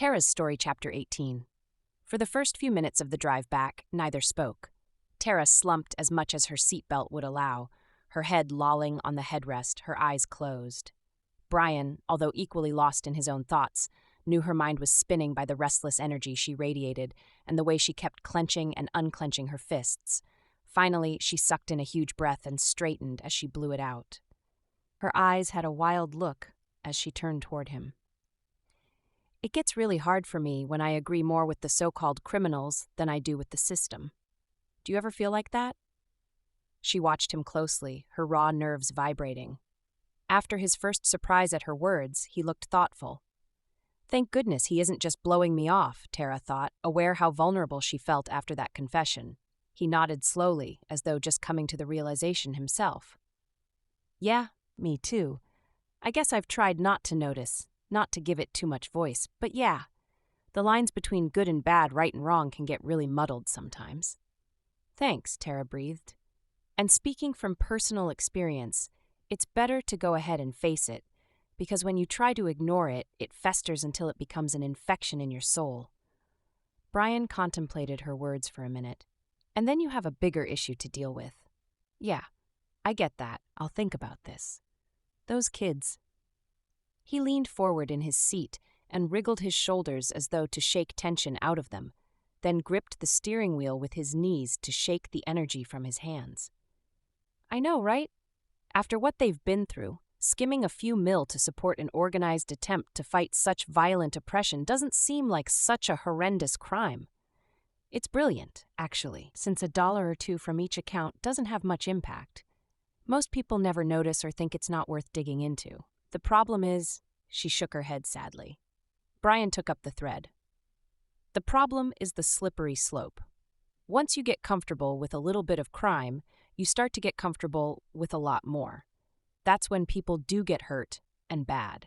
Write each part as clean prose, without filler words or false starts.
Terra's story, Chapter 18. For the first few minutes of the drive back, neither spoke. Terra slumped as much as her seatbelt would allow, her head lolling on the headrest, her eyes closed. Brian, although equally lost in his own thoughts, knew her mind was spinning by the restless energy she radiated and the way she kept clenching and unclenching her fists. Finally, she sucked in a huge breath and straightened as she blew it out. Her eyes had a wild look as she turned toward him. It gets really hard for me when I agree more with the so-called criminals than I do with the system. Do you ever feel like that? She watched him closely, her raw nerves vibrating. After his first surprise at her words, he looked thoughtful. Thank goodness he isn't just blowing me off, Terra thought, aware how vulnerable she felt after that confession. He nodded slowly, as though just coming to the realization himself. Yeah, me too. I guess I've tried not to notice, not to give it too much voice, but yeah, the lines between good and bad, right and wrong can get really muddled sometimes. Thanks, Terra breathed. And speaking from personal experience, it's better to go ahead and face it, because when you try to ignore it, it festers until it becomes an infection in your soul. Brian contemplated her words for a minute. And then you have a bigger issue to deal with. Yeah, I get that. I'll think about this. Those kids. He leaned forward in his seat and wriggled his shoulders as though to shake tension out of them, then gripped the steering wheel with his knees to shake the energy from his hands. I know, right? After what they've been through, skimming a few mil to support an organized attempt to fight such violent oppression doesn't seem like such a horrendous crime. It's brilliant, actually, since $1 or $2 from each account doesn't have much impact. Most people never notice or think it's not worth digging into. The problem is, she shook her head sadly. Brian took up the thread. The problem is the slippery slope. Once you get comfortable with a little bit of crime, you start to get comfortable with a lot more. That's when people do get hurt and bad.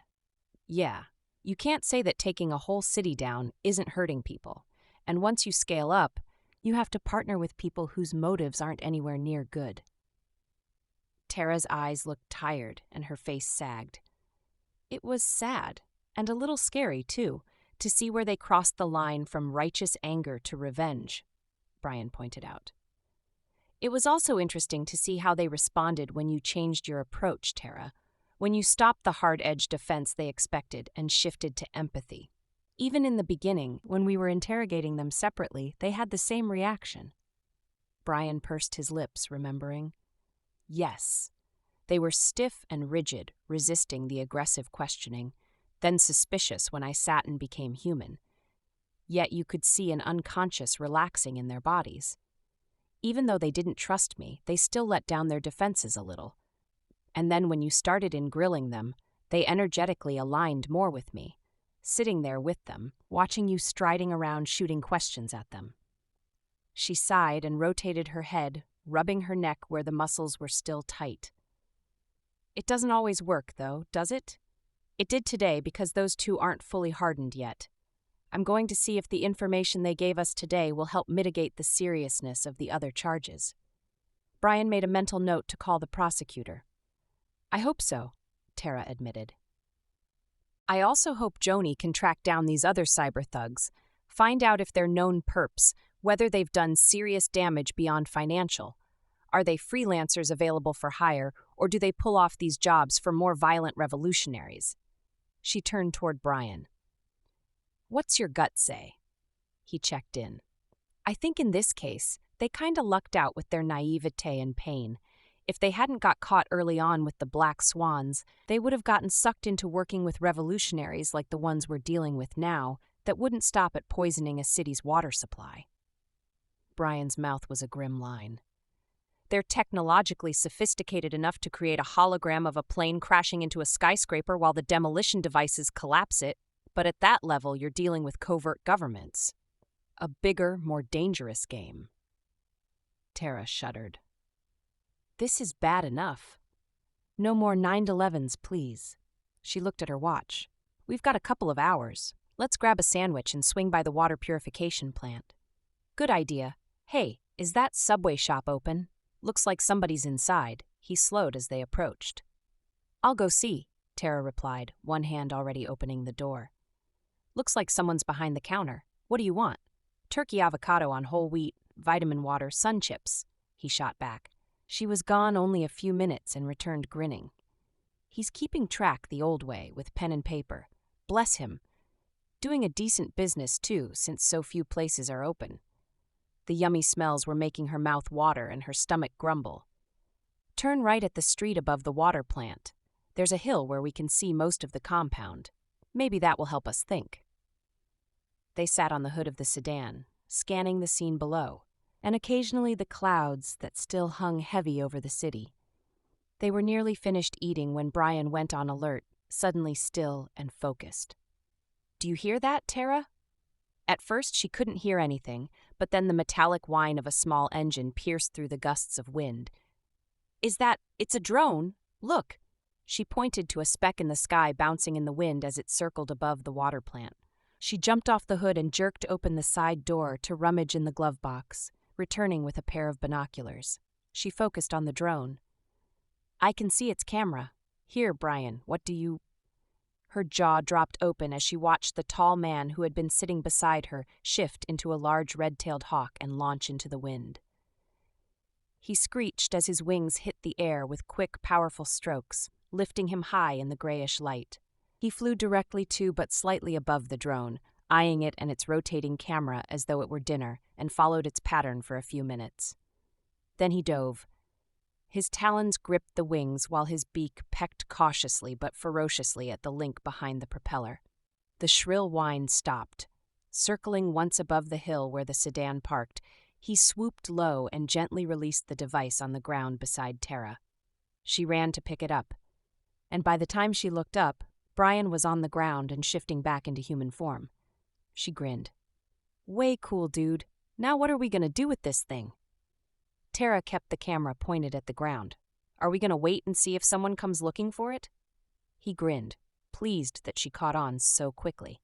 Yeah, you can't say that taking a whole city down isn't hurting people. And once you scale up, you have to partner with people whose motives aren't anywhere near good. Terra's eyes looked tired and her face sagged. It was sad, and a little scary, too, to see where they crossed the line from righteous anger to revenge, Brian pointed out. It was also interesting to see how they responded when you changed your approach, Terra, when you stopped the hard-edged defense they expected and shifted to empathy. Even in the beginning, when we were interrogating them separately, they had the same reaction. Brian pursed his lips, remembering. Yes, they were stiff and rigid, resisting the aggressive questioning, then suspicious when I sat and became human. Yet you could see an unconscious relaxing in their bodies. Even though they didn't trust me, they still let down their defenses a little. And then when you started in grilling them, they energetically aligned more with me. Sitting there with them, watching you striding around shooting questions at them. She sighed and rotated her head, rubbing her neck where the muscles were still tight. It doesn't always work, though, does it? It did today because those two aren't fully hardened yet. I'm going to see if the information they gave us today will help mitigate the seriousness of the other charges. Brian made a mental note to call the prosecutor. I hope so, Terra admitted. I also hope Joni can track down these other cyber thugs, find out if they're known perps, whether they've done serious damage beyond financial. Are they freelancers available for hire, or do they pull off these jobs for more violent revolutionaries? She turned toward Brian. What's your gut say? He checked in. I think in this case, they kinda lucked out with their naivete and pain. If they hadn't got caught early on with the black swans, they would have gotten sucked into working with revolutionaries like the ones we're dealing with now that wouldn't stop at poisoning a city's water supply. Brian's mouth was a grim line. They're technologically sophisticated enough to create a hologram of a plane crashing into a skyscraper while the demolition devices collapse it, but at that level you're dealing with covert governments. A bigger, more dangerous game. Terra shuddered. This is bad enough. No more 9/11s, please. She looked at her watch. We've got a couple of hours. Let's grab a sandwich and swing by the water purification plant. Good idea. Hey, is that Subway shop open? Looks like somebody's inside. He slowed as they approached. I'll go see, Terra replied, one hand already opening the door. Looks like someone's behind the counter. What do you want? Turkey avocado on whole wheat, vitamin water, sun chips, he shot back. She was gone only a few minutes and returned grinning. He's keeping track the old way, with pen and paper. Bless him. Doing a decent business, too, since so few places are open. The yummy smells were making her mouth water and her stomach grumble. Turn right at the street above the water plant. There's a hill where we can see most of the compound. Maybe that will help us think. They sat on the hood of the sedan, scanning the scene below, and occasionally the clouds that still hung heavy over the city. They were nearly finished eating when Brian went on alert, suddenly still and focused. Do you hear that, Terra? At first she couldn't hear anything, but then the metallic whine of a small engine pierced through the gusts of wind. It's a drone? Look! She pointed to a speck in the sky bouncing in the wind as it circled above the water plant. She jumped off the hood and jerked open the side door to rummage in the glove box, returning with a pair of binoculars. She focused on the drone. I can see its camera. Here, Brian, what do you... Her jaw dropped open as she watched the tall man who had been sitting beside her shift into a large red-tailed hawk and launch into the wind. He screeched as his wings hit the air with quick, powerful strokes, lifting him high in the grayish light. He flew directly to but slightly above the drone, eyeing it and its rotating camera as though it were dinner, and followed its pattern for a few minutes. Then he dove. His talons gripped the wings while his beak pecked cautiously but ferociously at the link behind the propeller. The shrill whine stopped. Circling once above the hill where the sedan parked, he swooped low and gently released the device on the ground beside Terra. She ran to pick it up, and by the time she looked up, Brian was on the ground and shifting back into human form. She grinned. Way cool, dude. Now what are we gonna do with this thing? Terra kept the camera pointed at the ground. Are we gonna wait and see if someone comes looking for it? He grinned, pleased that she caught on so quickly.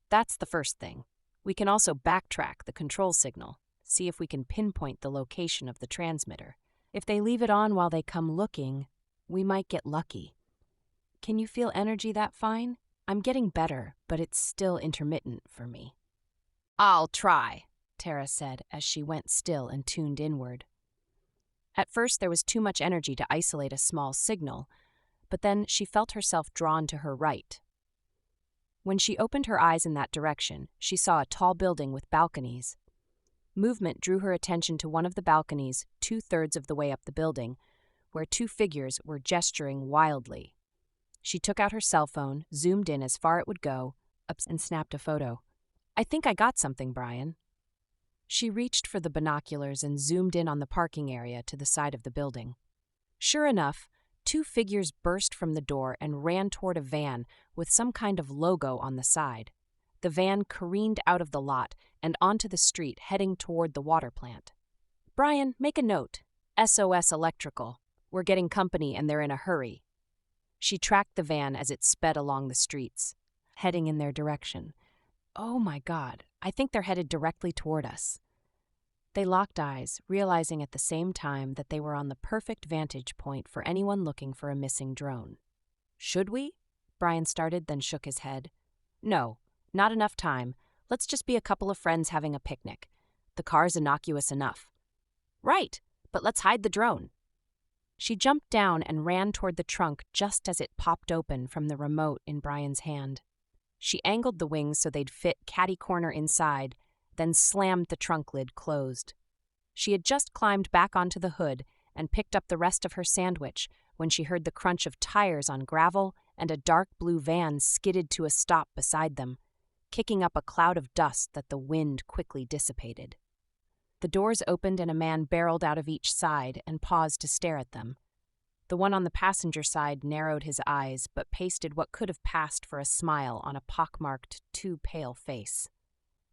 That's the first thing. We can also backtrack the control signal, see if we can pinpoint the location of the transmitter. If they leave it on while they come looking, we might get lucky. Can you feel energy that fine? I'm getting better, but it's still intermittent for me. I'll try, Terra said as she went still and tuned inward. At first there was too much energy to isolate a small signal, but then she felt herself drawn to her right. When she opened her eyes in that direction, she saw a tall building with balconies. Movement drew her attention to one of the balconies 2/3 of the way up the building, where two figures were gesturing wildly. She took out her cell phone, zoomed in as far it would go, and snapped a photo. I think I got something, Brian. She reached for the binoculars and zoomed in on the parking area to the side of the building. Sure enough, two figures burst from the door and ran toward a van with some kind of logo on the side. The van careened out of the lot and onto the street heading toward the water plant. Brian, make a note. SOS Electrical. We're getting company and they're in a hurry. She tracked the van as it sped along the streets, heading in their direction. Oh my God, I think they're headed directly toward us. They locked eyes, realizing at the same time that they were on the perfect vantage point for anyone looking for a missing drone. Should we? Brian started, then shook his head. No, not enough time. Let's just be a couple of friends having a picnic. The car's innocuous enough. Right, but let's hide the drone. She jumped down and ran toward the trunk just as it popped open from the remote in Brian's hand. She angled the wings so they'd fit catty-corner inside, then slammed the trunk lid closed. She had just climbed back onto the hood and picked up the rest of her sandwich when she heard the crunch of tires on gravel and a dark blue van skidded to a stop beside them, kicking up a cloud of dust that the wind quickly dissipated. The doors opened and a man barreled out of each side and paused to stare at them. The one on the passenger side narrowed his eyes but pasted what could have passed for a smile on a pockmarked, too pale face.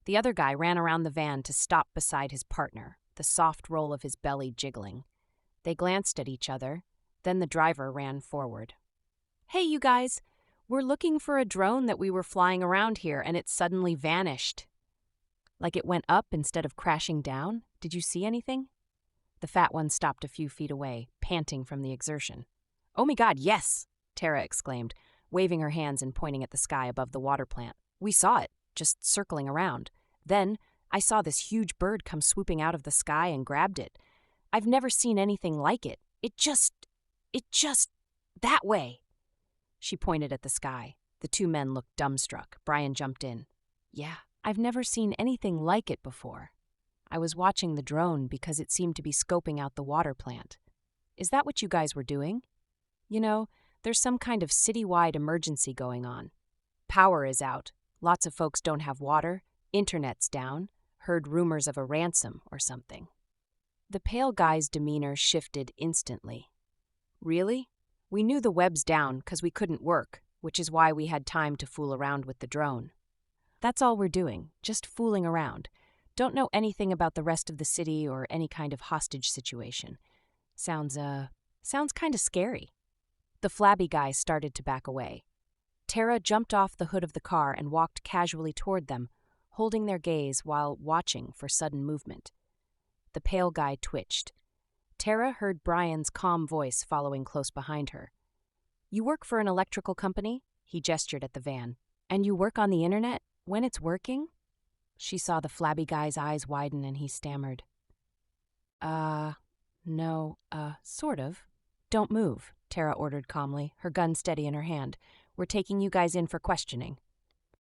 The other guy ran around the van to stop beside his partner, the soft roll of his belly jiggling. They glanced at each other, then the driver ran forward. Hey, you guys, we're looking for a drone that we were flying around here and it suddenly vanished. Like it went up instead of crashing down? Did you see anything? The fat one stopped a few feet away, panting from the exertion. Oh my God, yes, Terra exclaimed. waving her hands and pointing at the sky above the water plant. We saw it, just circling around. Then, I saw this huge bird come swooping out of the sky and grabbed it. I've never seen anything like it. It just, that way. She pointed at the sky. The two men looked dumbstruck. Brian jumped in. Yeah, I've never seen anything like it before. I was watching the drone because it seemed to be scoping out the water plant. Is that what you guys were doing? You know, there's some kind of citywide emergency going on. Power is out. Lots of folks don't have water. Internet's down. Heard rumors of a ransom or something. The pale guy's demeanor shifted instantly. Really? We knew the web's down because we couldn't work, which is why we had time to fool around with the drone. That's all we're doing, just fooling around. Don't know anything about the rest of the city or any kind of hostage situation. Sounds kind of scary. The flabby guy started to back away. Terra jumped off the hood of the car and walked casually toward them, holding their gaze while watching for sudden movement. The pale guy twitched. Terra heard Brian's calm voice following close behind her. You work for an electrical company? He gestured at the van. And you work on the internet? When it's working? She saw the flabby guy's eyes widen and he stammered. No, sort of. Don't move, Terra ordered calmly, her gun steady in her hand. We're taking you guys in for questioning.